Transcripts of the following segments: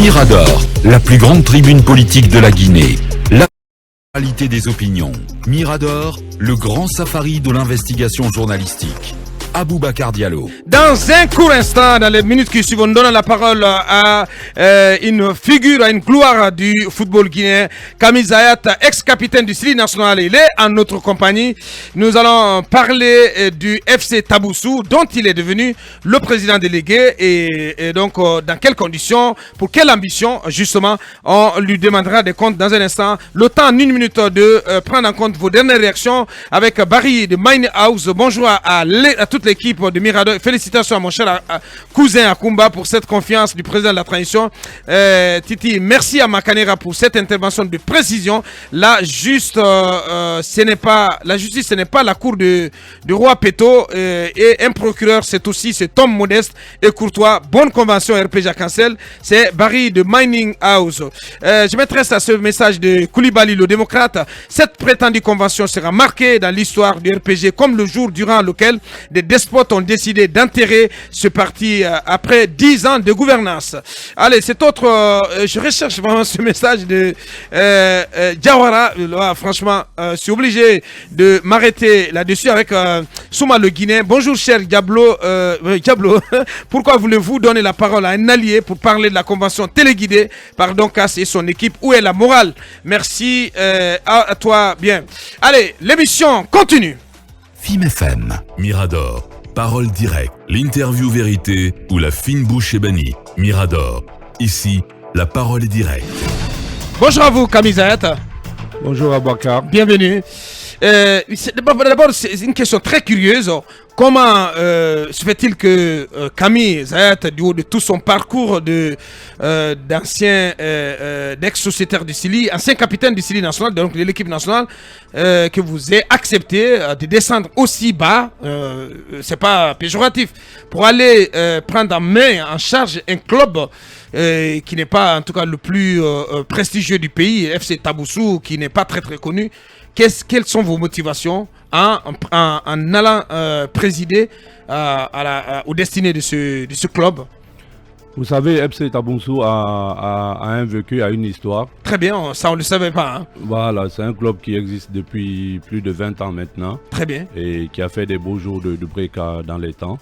Mirador, la plus grande tribune politique de la Guinée. La pluralité des opinions. Mirador, le grand safari de l'investigation journalistique. Aboubacar Diallo. Dans un court instant, dans les minutes qui suivent, on donne la parole à une figure, à une gloire du football guinéen, Kamil Zayat, ex-capitaine du Sili national. Il est en notre compagnie. Nous allons parler du FC Taboussou, dont il est devenu le président délégué. Et donc, dans quelles conditions, pour quelle ambition, justement, on lui demandera des comptes dans un instant. Le temps, en une minute, de prendre en compte vos dernières réactions avec Barry de Mine House. Bonjour à toute l'équipe de Mirador. Félicitations à mon cher cousin Akumba pour cette confiance du président de la transition. Titi, merci à Makanera pour cette intervention de précision. Là, juste, ce n'est pas la justice, ce n'est pas la cour du roi Peto et un procureur, c'est aussi cet homme modeste et courtois. Bonne convention RPG à Cancel. C'est Barry de Mining House. Je m'intéresse à ce message de Koulibaly, le démocrate. Cette prétendue convention sera marquée dans l'histoire du RPG comme le jour durant lequel des despotes ont décidé d'enterrer ce parti après 10 ans de gouvernance. Allez, c'est autre... je recherche vraiment ce message de Diawara. Franchement, je suis obligé de m'arrêter là-dessus avec Souma le Guinéen. Bonjour, cher Diablo. Diablo, pourquoi voulez-vous donner la parole à un allié pour parler de la convention téléguidée par Doncas et son équipe? Où est la morale? Merci à toi. Bien. Allez, l'émission continue. FIM FM. Mirador, parole directe, l'interview vérité ou la fine bouche ébanie. Mirador, ici, la parole est directe. Bonjour à vous, Kamil Zayat. Bonjour Aboubacar. Bienvenue. D'abord, c'est une question très curieuse. Comment se fait-il que Kamil Zayat, du haut de tout son parcours d'ancien d'ex-sociétaire du Sili, ancien capitaine du Sili national, donc de l'équipe nationale, que vous ayez accepté de descendre aussi bas, c'est pas péjoratif, pour aller prendre en main, en charge un club qui n'est pas en tout cas le plus prestigieux du pays, FC Taboussou, qui n'est pas très très connu. Quelles sont vos motivations en allant présider aux destinées de ce club? Vous savez, FC Taboussou a un vécu, a une histoire. Très bien, ça on ne le savait pas. Hein. Voilà, c'est un club qui existe depuis plus de 20 ans maintenant. Très bien. Et qui a fait des beaux jours de break dans les temps.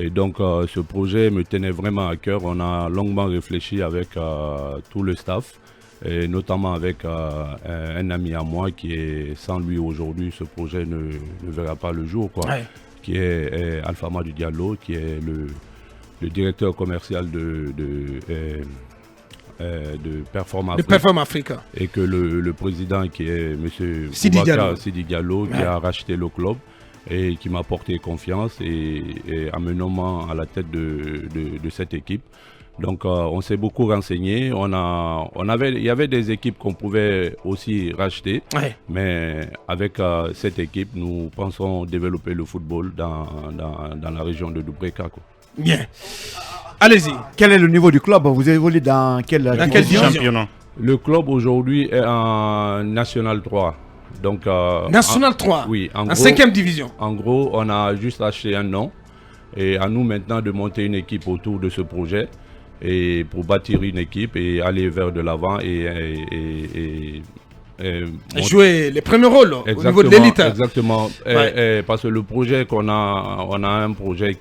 Et donc ce projet me tenait vraiment à cœur. On a longuement réfléchi avec tout le staff. Et notamment avec un ami à moi qui est sans lui aujourd'hui, ce projet ne verra pas le jour, quoi. Ouais. Qui est Alpha Madou Diallo, qui est le directeur commercial de Perform Africa. De Perform Africa. Et que le président qui est M. Sidi Diallo, qui a racheté le club et qui m'a porté confiance et en me nommant à la tête de cette équipe. Donc on s'est beaucoup renseigné, il y avait des équipes qu'on pouvait aussi racheter, ouais. Mais avec cette équipe, nous pensons développer le football dans la région de Doubreka. Bien, allez-y. Quel est le niveau du club? Vous évoluez dans quelle division? Le club aujourd'hui est en National 3. Donc, National 3? Oui, en 5e division. En gros, on a juste acheté un nom et à nous maintenant de monter une équipe autour de ce projet. Et pour bâtir une équipe et aller vers de l'avant et jouer les premiers rôles au niveau de l'élite. Exactement. Ouais. Parce que le projet on a un projet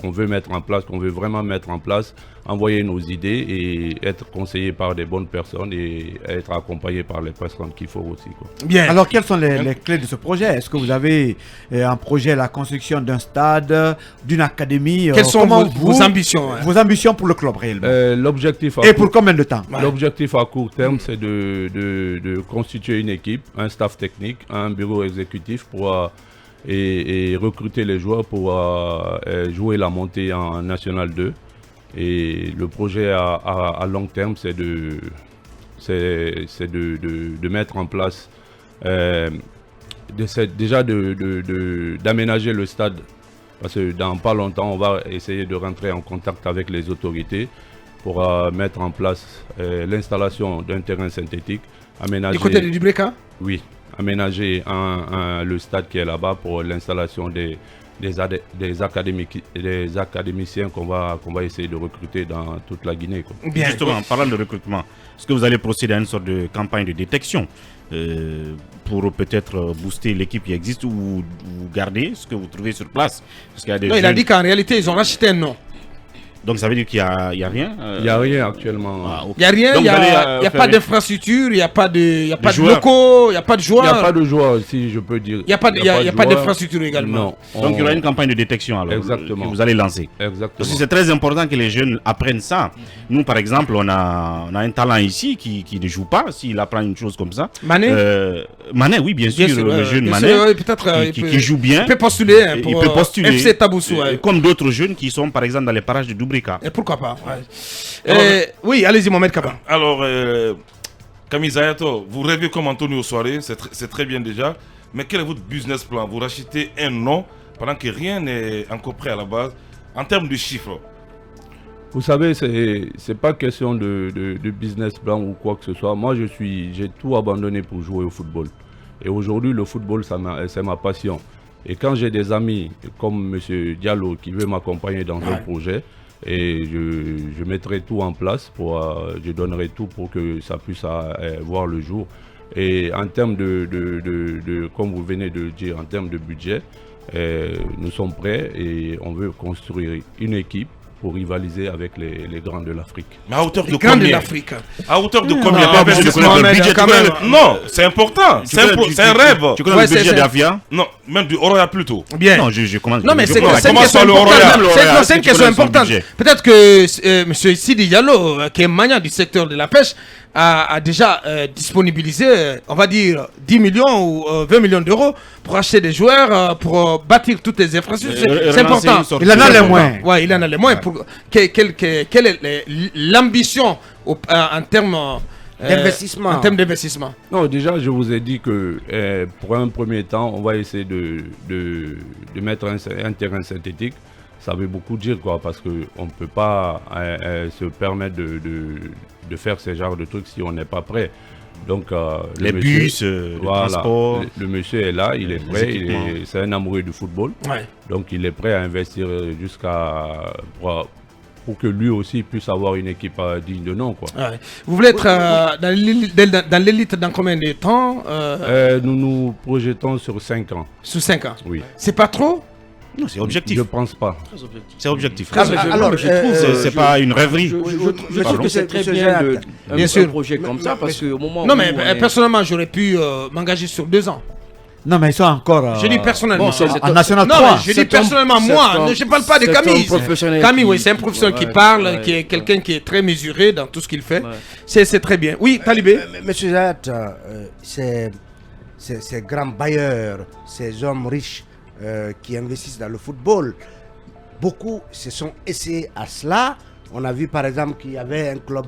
qu'on veut mettre en place, qu'on veut vraiment mettre en place, envoyer nos idées et être conseillé par des bonnes personnes et être accompagné par les personnes qu'il faut aussi, quoi. Bien. Alors quelles sont les clés de ce projet? Est-ce que vous avez un projet, la construction d'un stade, d'une académie? Quelles sont vos ambitions? Vos ambitions pour le club réellement? L'objectif pour combien de temps? L'objectif à court terme, c'est de constituer une équipe, un staff technique, un bureau exécutif pour et recruter les joueurs pour jouer la montée en National 2. Et le projet à long terme, c'est de mettre en place, d'aménager le stade. Parce que dans pas longtemps, on va essayer de rentrer en contact avec les autorités pour mettre en place l'installation d'un terrain synthétique. Du côté de Doubreka? Oui, aménager le stade qui est là-bas pour l'installation des des académiciens qu'on va essayer de recruter dans toute la Guinée, quoi. Bien. Justement, en parlant de recrutement, est-ce que vous allez procéder à une sorte de campagne de détection pour peut-être booster l'équipe qui existe, ou vous gardez ce que vous trouvez sur place? Parce qu'il y a des Non, il a jeunes- dit qu'en réalité, ils ont racheté un nom. Donc ça veut dire qu'il y a rien Il n'y a rien actuellement. Ah, ok. Il n'y a rien, Donc, il n'y vous allez, a faire pas une- d'infrastructure, il n'y a pas de joueurs. locaux, il n'y a pas de Il n'y a joueurs. pas de joueurs, si je peux dire. Il n'y a pas de joueurs. d'infrastructure également. Non. Donc il y aura une campagne de détection alors Exactement. que vous allez lancer. Exactement. Parce que c'est très important que les jeunes apprennent ça. Nous, par exemple, on a un talent ici qui ne joue pas. S'il apprend une chose comme ça. Mané Mané, oui, bien sûr, le ouais, jeune bien Mané, sûr, ouais, peut-être, qui joue bien. Il peut postuler hein, Il pour peut postuler. FC Taboussou. Ouais. Comme d'autres jeunes qui sont, par exemple, dans les parages de Doubrika. Et pourquoi pas ouais. Alors, Oui, allez-y, Mohamed Kaba. Alors, Camille Zayato, vous rêvez comme Antonio Soare, c'est très bien déjà. Mais quel est votre business plan? Vous rachetez un nom pendant que rien n'est encore prêt à la base en termes de chiffres. Vous savez, c'est pas question de business plan ou quoi que ce soit. Moi, j'ai tout abandonné pour jouer au football. Et aujourd'hui, le football, c'est ma passion. Et quand j'ai des amis comme M. Diallo qui veut m'accompagner dans un projet, et je mettrai tout en place, je donnerai tout pour que ça puisse voir le jour. Et en termes comme vous venez de le dire, en termes de budget, nous sommes prêts et on veut construire une équipe pour rivaliser avec les grands de l'Afrique. Mais à hauteur de Les grands de combien? l'Afrique. À hauteur de Non, combien? pas obligé de connaître le Mohamed, budget. quand Tu connais même. le- Non, c'est important. C'est un rêve. Tu connais Ouais, le budget c'est- d'Afia? Non, même du Oroya plutôt. Bien. Non, je commence. Non, mais je c'est commence. c'est une Comment question ça, le importante. Royal, le Royal, C'est est-ce une que tu question connais son importante. budget? Peut-être que M. Sidi Diallo, qui est magnat du secteur de la pêche, a déjà disponibilisé, on va dire, 10 millions ou 20 millions d'euros pour acheter des joueurs, pour bâtir toutes les infrastructures. C'est important. une sorte Il en a de- les moyens. Ouais, il en a les moyens. Quelle est l'ambition en termes D'investissement. En termes d'investissement. Non, déjà, je vous ai dit que pour un premier temps, on va essayer de mettre un terrain synthétique. Ça veut beaucoup dire, quoi, parce qu'on ne peut pas se permettre de faire ce genre de trucs si on n'est pas prêt. Donc, Les bus, le transport. Le monsieur est là, il est prêt, équipements. c'est un amoureux du football. Ouais. Donc, il est prêt à investir pour que lui aussi puisse avoir une équipe digne de nom, quoi. Ouais. Vous voulez être dans l'élite dans combien de temps Nous nous projetons sur 5 ans. Sous 5 ans. Oui. C'est pas trop? Non, c'est objectif. Je pense pas. C'est objectif. Ah, mais alors, je trouve c'est pas une rêverie. Je trouve que c'est très Monsieur bien Gérard. Bien un sûr. projet comme ça parce qu'au moment Non, où mais on est- personnellement, j'aurais pu m'engager sur 2 ans. Non, mais ils sont encore. Je dis personnellement. bon, c'est- en National Non, 3. mais je dis C'est personnellement, un- moi. c'est un- Je ne parle pas de c'est Camille. un professionnel Camille, oui, qui- c'est un professionnel qui ouais, parle, ouais. qui est quelqu'un qui est très mesuré dans tout ce qu'il fait. Ouais. C'est très bien. Oui, Talibé. Monsieur Zayat, ces grands bailleurs, ces hommes riches qui investissent dans le football, beaucoup se sont essayés à cela. On a vu par exemple qu'il y avait un club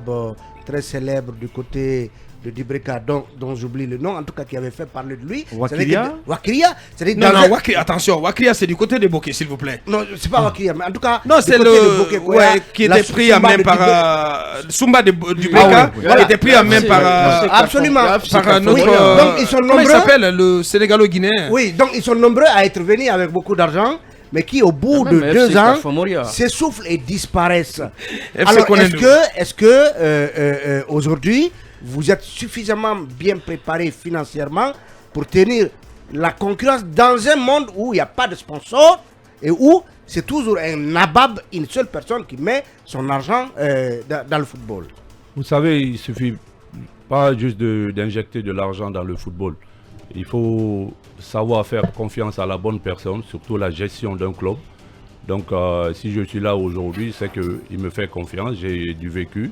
très célèbre du côté de Dibreka, dont j'oublie le nom, en tout cas qui avait fait parler de lui. Wakiria. Wakiria. C'est-à-dire Non, dans non, un- Wakria, attention, Wakria, c'est du côté de Bokeh, s'il vous plaît. Non, c'est pas Wakiria, mais en tout cas. Non, du c'est côté de le. Bokeh Koya, Ouais, qui la était pris en Sumba main de par. Dibreka. Sumba du Breka, Ah ouais, qui voilà. était pris en main C'est- par. c'est absolument. Par notre. Oui, donc ils sont comment il nombreux. s'appelle Le Sénégalo-Guinéen. Oui, donc ils sont nombreux à être venus avec beaucoup d'argent, mais qui au bout de Ah, deux hein. ans Famoria. s'essoufflent et disparaissent. FC Alors Konendo. est-ce que aujourd'hui vous êtes suffisamment bien préparé financièrement pour tenir la concurrence dans un monde où il n'y a pas de sponsor et où c'est toujours un nabab, une seule personne qui met son argent dans le football? Vous savez, il suffit pas juste d'injecter de l'argent dans le football. Il faut savoir faire confiance à la bonne personne, surtout la gestion d'un club. Donc, si je suis là aujourd'hui, c'est qu'il me fait confiance, j'ai du vécu.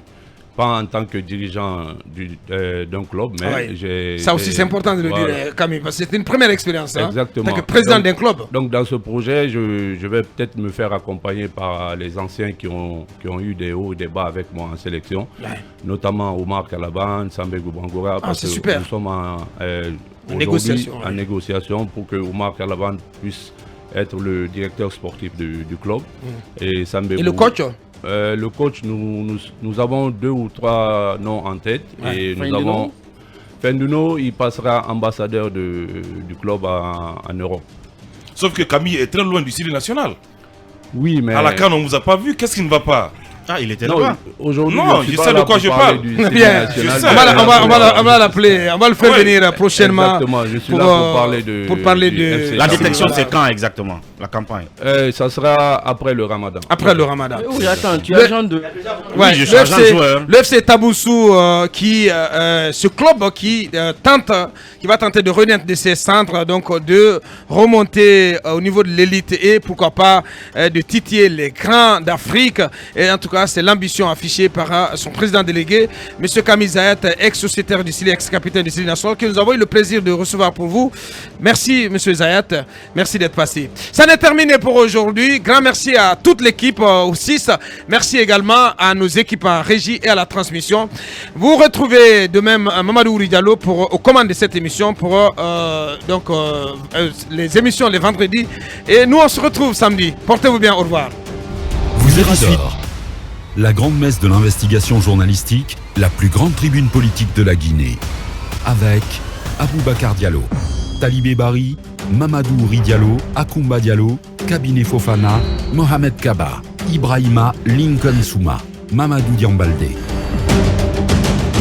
Pas en tant que dirigeant d'un club, mais Ouais. j'ai... Ça aussi, c'est important de le voilà. dire, Camille, parce que c'est une première expérience. Hein, Exactement. en tant que président Donc- d'un club. Donc dans ce projet, je vais peut-être me faire accompagner par les anciens qui ont eu des hauts et des bas avec moi en sélection, notamment Omar Kalaban, Sambegou Bangura, parce c'est que super. nous sommes aujourd'hui négociation, en ouais. négociation pour que Omar Kalaban puisse être le directeur sportif du club. Et Sambegou, Et le coach le coach, nous avons 2 ou 3 noms en tête. Ouais. Et nous Fenduno. avons Fenduno, il passera ambassadeur du club en Europe. Sauf que Camille est très loin du Syrie national. Oui, mais... À la CAN, on ne vous a pas vu. Qu'est-ce qui ne va pas? Ah, il était Non, là-bas. aujourd'hui, Non, suis je pas sais de là quoi pour je parler parle. du Syrie Bien, national. je sais. On va l'appeler, on va le faire Ouais. venir prochainement. Exactement, je suis là pour parler de... pour parler du de- FC La Camille. détection, c'est quand exactement? La campagne? Ça sera après le Ramadan. Après le Ramadan. Oui, attends, tu es Le- agent de... Ouais, je suis agent de joueur. le FC Taboussou, ce club qui va tenter de renaître de ses centres, donc de remonter au niveau de l'élite et pourquoi pas de titiller les grands d'Afrique. Et en tout cas, c'est l'ambition affichée par son président délégué, M. Camille Zayat, ex-sociétaire du Syrie, ex-capitaine du Syrie national, que nous avons eu le plaisir de recevoir pour vous. Merci, M. Zayat. Merci d'être passé. Ça n'est terminé pour aujourd'hui. Grand merci à toute l'équipe au 6. Merci également à nos équipes en régie et à la transmission. Vous retrouvez de même Mamadou Ouri Diallo aux commandes de cette émission pour les émissions les vendredis. Et nous, on se retrouve samedi. Portez-vous bien. Au revoir. Vous êtes suite. La grande messe de l'investigation journalistique, la plus grande tribune politique de la Guinée. Avec Aboubacar Diallo, Talibé Bari, Mamadou Ouri Diallo, Akoumba Diallo, Kabinet Fofana, Mohamed Kaba, Ibrahima Lincoln Souma, Mamadou Diambaldé.